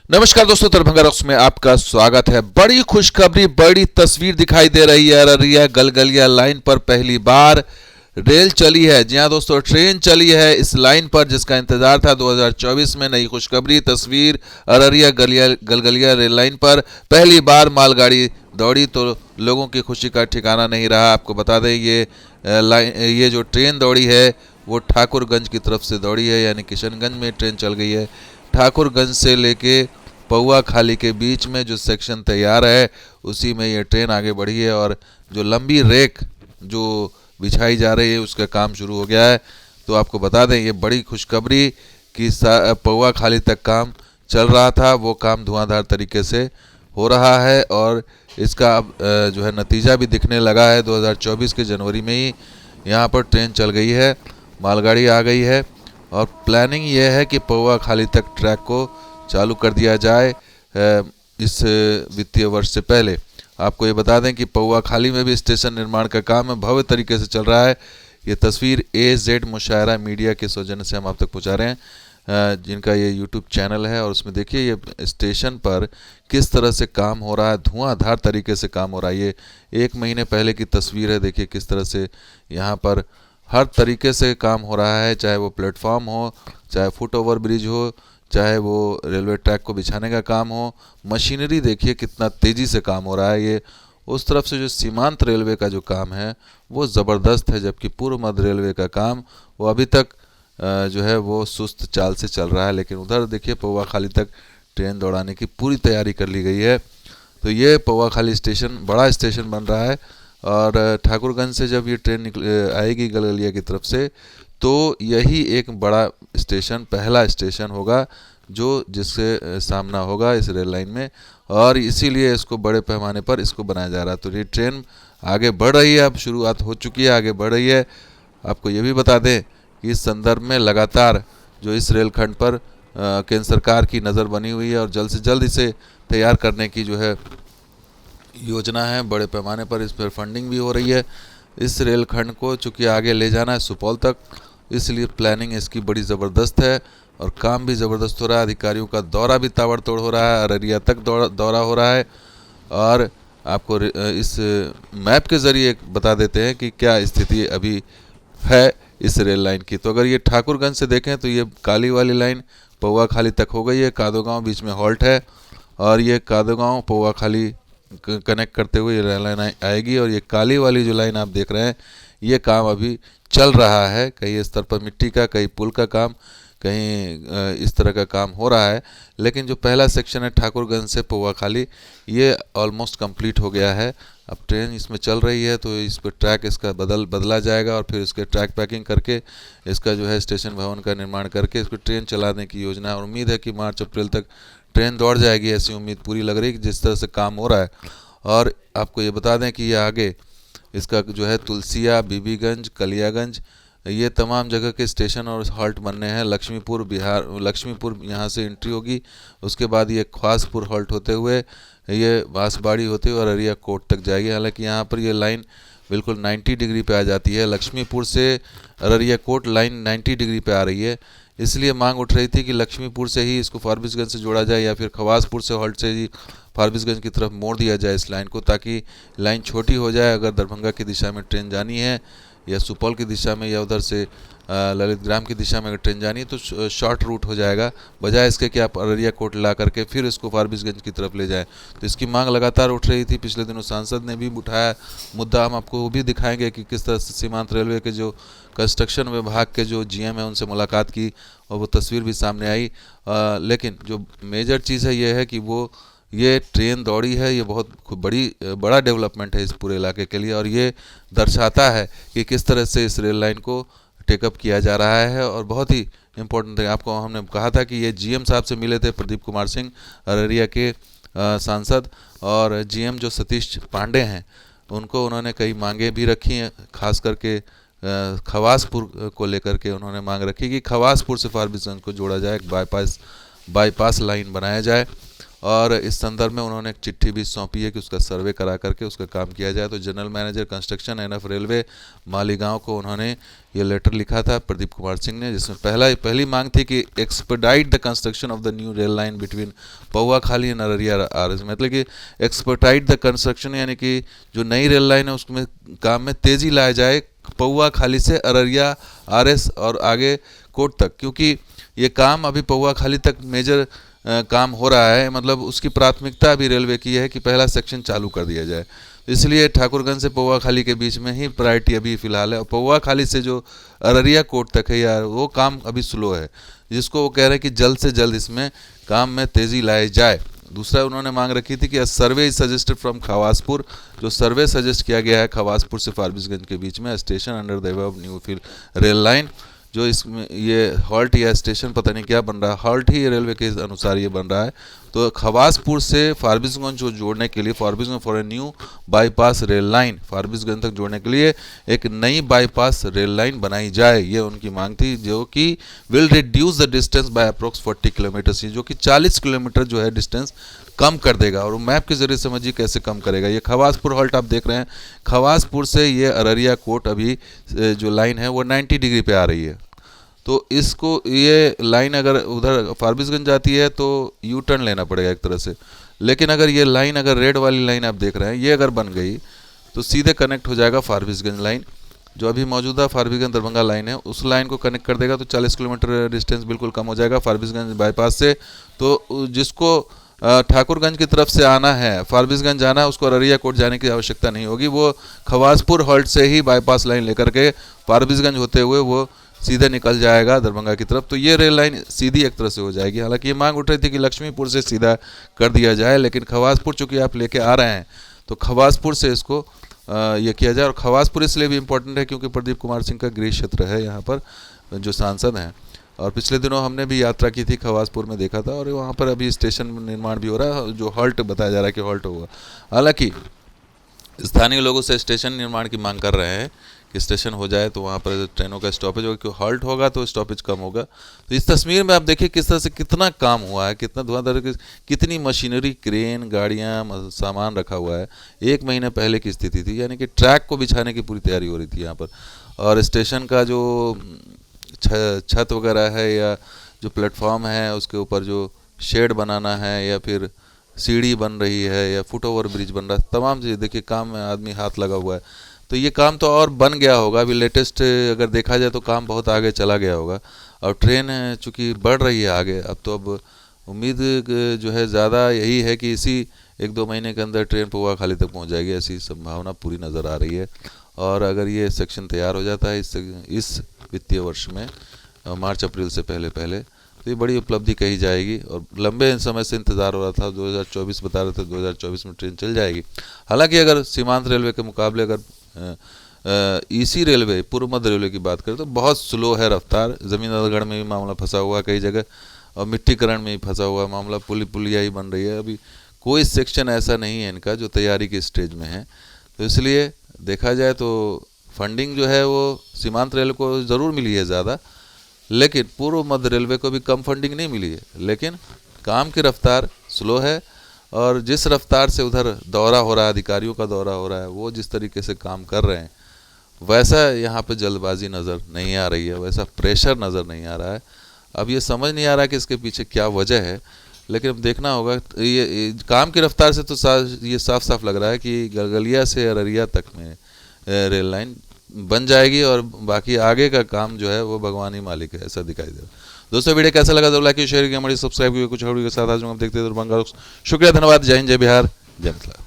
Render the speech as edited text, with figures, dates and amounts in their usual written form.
नमस्कार दोस्तों, दरभंगा रॉक्स में आपका स्वागत है। बड़ी खुशखबरी, बड़ी तस्वीर दिखाई दे रही है। अररिया गलगलिया लाइन पर पहली बार रेल चली है। जी हाँ दोस्तों, ट्रेन चली है इस लाइन पर जिसका इंतजार था 2024 में। नई खुशखबरी तस्वीर, अररिया गलगलिया रेल लाइन पर पहली बार मालगाड़ी दौड़ी तो लोगों की खुशी का ठिकाना नहीं रहा। आपको बता दें ये जो ट्रेन दौड़ी है वो ठाकुरगंज की तरफ से दौड़ी है, यानी किशनगंज में ट्रेन चल गई है। ठाकुरगंज से लेके पौआ खाली के बीच में जो सेक्शन तैयार है उसी में ये ट्रेन आगे बढ़ी है और जो लंबी रेक जो बिछाई जा रही है उसका काम शुरू हो गया है। तो आपको बता दें ये बड़ी खुशखबरी कि पौआ खाली तक काम चल रहा था, वो काम धुआंधार तरीके से हो रहा है और इसका अब जो है नतीजा भी दिखने लगा है। 2024 के जनवरी में ही यहाँ पर ट्रेन चल गई है, मालगाड़ी आ गई है और प्लानिंग ये है कि पौआ खाली तक ट्रैक को चालू कर दिया जाए इस वित्तीय वर्ष से पहले। आपको ये बता दें कि पौआ खाली में भी स्टेशन निर्माण का काम भव्य तरीके से चल रहा है। ये तस्वीर AZ मुशायरा मीडिया के सौजन्य से हम आप तक पहुँचा रहे हैं, जिनका ये यूट्यूब चैनल है और उसमें देखिए ये स्टेशन पर किस तरह से काम हो रहा है, धुआंधार तरीके से काम हो रहा है। ये 1 महीने पहले की तस्वीर है। देखिए किस तरह से यहाँ पर हर तरीके से काम हो रहा है, चाहे वो प्लेटफॉर्म हो, चाहे फुट ओवर ब्रिज हो, चाहे वो रेलवे ट्रैक को बिछाने का काम हो। मशीनरी देखिए कितना तेज़ी से काम हो रहा है। ये उस तरफ से जो सीमांत रेलवे का जो काम है वो ज़बरदस्त है, जबकि पूर्व मध्य रेलवे का काम वो अभी तक जो है वो सुस्त चाल से चल रहा है। लेकिन उधर देखिए पौआ खाली तक ट्रेन दौड़ाने की पूरी तैयारी कर ली गई है। तो ये पौआ खाली स्टेशन बड़ा स्टेशन बन रहा है और ठाकुरगंज से जब ये ट्रेन आएगी गलगलिया की तरफ से तो यही एक बड़ा स्टेशन, पहला स्टेशन होगा जो जिससे सामना होगा इस रेल लाइन में और इसीलिए इसको बड़े पैमाने पर इसको बनाया जा रहा है। तो ये ट्रेन आगे बढ़ रही है, अब शुरुआत हो चुकी है, आगे बढ़ रही है। आपको ये भी बता दें कि इस संदर्भ में लगातार जो इस रेलखंड पर केंद्र सरकार की नज़र बनी हुई है और जल्द से जल्द इसे तैयार करने की जो है योजना है। बड़े पैमाने पर इस पर फंडिंग भी हो रही है। इस रेलखंड को चूँकि आगे ले जाना है सुपौल तक, इसलिए प्लानिंग इसकी बड़ी ज़बरदस्त है और काम भी ज़बरदस्त हो रहा है। अधिकारियों का दौरा भी ताबड़तोड़ हो रहा है, अररिया तक दौरा हो रहा है। और आपको इस मैप के ज़रिए बता देते हैं कि क्या स्थिति अभी है इस रेल लाइन की। तो अगर ये ठाकुरगंज से देखें तो ये काली वाली लाइन पौआ खाली तक हो गई है, कादोगांव बीच में हॉल्ट है और ये कादोगांव पौआ खाली कनेक्ट करते हुए ये रेल लाइन आएगी। और ये काली वाली जो लाइन आप देख रहे हैं ये काम अभी चल रहा है, कहीं स्तर पर मिट्टी का, कहीं पुल का काम, कहीं इस तरह का काम हो रहा है। लेकिन जो पहला सेक्शन है ठाकुरगंज से पौआ खाली, ये ऑलमोस्ट कंप्लीट हो गया है। अब ट्रेन इसमें चल रही है तो इस पर ट्रैक इसका बदला जाएगा और फिर इसके ट्रैक पैकिंग करके इसका जो है स्टेशन भवन का निर्माण करके इसको ट्रेन चलाने की योजना है। और उम्मीद है कि मार्च अप्रैल तक ट्रेन दौड़ जाएगी, ऐसी उम्मीद पूरी लग रही है जिस तरह से काम हो रहा है। और आपको ये बता दें कि ये आगे इसका जो है तुलसिया, बीबीगंज, कलियागंज, ये तमाम जगह के स्टेशन और हॉल्ट बनने हैं। लक्ष्मीपुर यहाँ से एंट्री होगी, उसके बाद ये ख्वासपुर हॉल्ट होते हुए ये बांसबाड़ी होते हुए अररिया कोर्ट तक जाएगी। हालांकि यहाँ पर ये लाइन बिल्कुल 90 डिग्री पे आ जाती है। लक्ष्मीपुर से अररिया कोर्ट लाइन 90 डिग्री पे आ रही है, इसलिए मांग उठ रही थी कि लक्ष्मीपुर से ही इसको फारबिसगंज से जोड़ा जाए या फिर खवासपुर से हॉल्ट से ही फारबिसगंज की तरफ मोड़ दिया जाए इस लाइन को, ताकि लाइन छोटी हो जाए। अगर दरभंगा की दिशा में ट्रेन जानी है या सुपौल की दिशा में या उधर से ललितग्राम की दिशा में अगर ट्रेन जानी है तो शॉर्ट रूट हो जाएगा, बजाय इसके कि आप अररिया कोर्ट ला करके फिर इसको फारबिसगंज की तरफ ले जाएं। तो इसकी मांग लगातार उठ रही थी। पिछले दिनों सांसद ने भी उठाया मुद्दा, हम आपको वो भी दिखाएंगे कि किस तरह से सीमांत रेलवे के जो कंस्ट्रक्शन विभाग के जो GM है उनसे मुलाकात की और वो तस्वीर भी सामने आई। लेकिन जो मेजर चीज़ है ये है कि ये ट्रेन दौड़ी है, ये बहुत बड़ा डेवलपमेंट है इस पूरे इलाके के लिए और ये दर्शाता है कि किस तरह से इस रेल लाइन को टेकअप किया जा रहा है। और बहुत ही इम्पोर्टेंट है, आपको हमने कहा था कि ये GM साहब से मिले थे, प्रदीप कुमार सिंह अररिया के सांसद, और GM जो सतीश पांडे हैं उनको उन्होंने कई मांगे भी रखी हैं, खास करके खवासपुर को लेकर के उन्होंने मांग रखी कि खवासपुर से फारबिसगंज को जोड़ा जाए, एक बाईपास लाइन बनाया जाए। और इस संदर्भ में उन्होंने एक चिट्ठी भी सौंपी है कि उसका सर्वे करा करके उसका काम किया जाए। तो general manager construction NF railway Maligaon को उन्होंने ये लेटर लिखा था प्रदीप कुमार सिंह ने, जिसमें पहली मांग थी कि expedite the construction of the new rail line between Pauwakhali and Araria RS, मतलब कि एक्सपेडाइट द कंस्ट्रक्शन यानी कि जो नई रेल लाइन है उसमें काम में तेज़ी लाया जाए पौवाखाली से अररिया आरएस और आगे कोट तक, क्योंकि ये काम अभी पौवाखाली तक मेजर काम हो रहा है, मतलब उसकी प्राथमिकता अभी रेलवे की है कि पहला सेक्शन चालू कर दिया जाए। इसलिए ठाकुरगंज से पौवाखाली के बीच में ही प्रायोरिटी अभी फ़िलहाल है, और पौवाखाली से जो अररिया कोट तक है यार वो काम अभी स्लो है, जिसको वो कह रहे हैं कि जल्द से जल्द इसमें काम में तेज़ी लाई जाए। दूसरा उन्होंने मांग रखी थी कि सर्वे इज सजेस्टेड फ्रॉम खवासपुर, जो सर्वे सजेस्ट किया गया है खवासपुर से फारबिसगंज के बीच में station under the above new field rail line, जो इसमें ये हॉल्ट या स्टेशन पता नहीं क्या बन रहा है, हॉल्ट ही रेलवे के अनुसार ये बन रहा है। तो खवासपुर से फारबिसगंज को जोड़ने के लिए Forbesganj for a new bypass rail line, Forbesganj तक जोड़ने के लिए एक नई बाईपास रेल लाइन बनाई जाए, ये उनकी मांग थी, जो कि will reduce the distance by approx 40 kilometre, जो कि 40 किलोमीटर जो है डिस्टेंस कम कर देगा। और मैप के जरिए समझिए कैसे कम करेगा। ये खवासपुर हॉल्ट आप देख रहे हैं, खवासपुर से ये अररिया कोट अभी जो लाइन है वो 90 डिग्री पे आ रही है। तो इसको ये लाइन अगर उधर फारबिसगंज जाती है तो यू टर्न लेना पड़ेगा एक तरह से, लेकिन अगर ये लाइन अगर रेड वाली लाइन आप देख रहे हैं ये अगर बन गई तो सीधे कनेक्ट हो जाएगा फारबिसगंज लाइन, जो अभी मौजूदा फारबिसगंज दरभंगा लाइन है उस लाइन को कनेक्ट कर देगा। तो 40 किलोमीटर डिस्टेंस बिल्कुल कम हो जाएगा फारबिसगंज बाईपास से। तो जिसको ठाकुरगंज की तरफ से आना है, फारबिसगंज जाना है, उसको अररिया कोट जाने की आवश्यकता नहीं होगी, वो खवासपुर हॉल्ट से ही बाईपास लाइन लेकर के फारबिसगंज होते हुए वो सीधे निकल जाएगा दरभंगा की तरफ। तो ये रेल लाइन सीधी एक तरह से हो जाएगी। हालांकि ये मांग उठ रही थी कि लक्ष्मीपुर से सीधा कर दिया जाए, लेकिन खवासपुर चूँकि आप लेके आ रहे हैं तो खवासपुर से इसको ये किया जाए। और खवासपुर इसलिए भी इम्पोर्टेंट है क्योंकि प्रदीप कुमार सिंह का गृह क्षेत्र है यहाँ पर, जो सांसद हैं, और पिछले दिनों हमने भी यात्रा की थी खवासपुर में, देखा था, और वहाँ पर अभी स्टेशन निर्माण भी हो रहा है, जो हॉल्ट बताया जा रहा है कि हॉल्ट होगा। हालांकि स्थानीय लोगों से स्टेशन निर्माण की मांग कर रहे हैं कि स्टेशन हो जाए तो वहाँ पर ट्रेनों का स्टॉपेज होगा, क्योंकि हॉल्ट होगा तो स्टॉपेज कम होगा। तो इस तस्वीर में आप देखिए किस तरह से कितना काम हुआ है, कितना धुआंधार, कितनी मशीनरी, क्रेन, गाड़ियाँ, सामान रखा हुआ है। 1 महीने पहले की स्थिति थी, यानी कि ट्रैक को बिछाने की पूरी तैयारी हो रही थी यहाँ पर। और स्टेशन का जो छत वगैरह है या जो प्लेटफॉर्म है उसके ऊपर जो शेड बनाना है या फिर सीढ़ी बन रही है या फुट ओवर ब्रिज बन रहा है, तमाम चीज़ देखिए काम में आदमी हाथ लगा हुआ है। तो ये काम तो और बन गया होगा, अभी लेटेस्ट अगर देखा जाए तो काम बहुत आगे चला गया होगा। और ट्रेन चूँकि बढ़ रही है आगे, अब तो अब उम्मीद जो है ज़्यादा यही है कि इसी 1-2 महीने के अंदर ट्रेन पौवाखाली तक पहुंच जाएगी, ऐसी संभावना पूरी नज़र आ रही है। और अगर ये सेक्शन तैयार हो जाता है इस वित्तीय वर्ष में, मार्च अप्रैल से पहले तो ये बड़ी उपलब्धि कही जाएगी। और लंबे समय से इंतज़ार हो रहा था, 2024 बता रहे थे, 2024 में ट्रेन चल जाएगी। हालांकि अगर सीमांत रेलवे के मुकाबले अगर ईसी रेलवे, पूर्व मध्य रेलवे की बात करें तो बहुत स्लो है रफ्तार। ज़मीन अधिग्रहण में भी मामला फंसा हुआ है कई जगह, और मिट्टीकरण में भी फंसा हुआ मामला, पुलिया ही बन रही है। अभी कोई सेक्शन ऐसा नहीं है इनका जो तैयारी की स्टेज में है। तो इसलिए देखा जाए तो फंडिंग जो है वो सीमांत रेलवे को ज़रूर मिली है ज़्यादा, लेकिन पूर्व मध्य रेलवे को भी कम फंडिंग नहीं मिली है। लेकिन काम की रफ्तार स्लो है, और जिस रफ्तार से उधर दौरा हो रहा है, अधिकारियों का दौरा हो रहा है, वो जिस तरीके से काम कर रहे हैं, वैसा यहाँ पे जल्दबाजी नज़र नहीं आ रही है, वैसा प्रेशर नज़र नहीं आ रहा है। अब ये समझ नहीं आ रहा है कि इसके पीछे क्या वजह है, लेकिन अब देखना होगा। ये काम की रफ्तार से तो ये साफ साफ लग रहा है कि गलगलिया से अररिया तक में रेल लाइन बन जाएगी, और बाकी आगे का काम जो है वो भगवान ही मालिक है, ऐसा दिखाई दे रहा है। दोस्तों वीडियो कैसा लगा जरूर लाइक शेयर कीजिए, हमारी सब्सक्राइब कीजिए। कुछ और के साथ आज हम देखते हैं दरभंगा। शुक्रिया, धन्यवाद, जय हिंद, जय बिहार, जय मिथिला।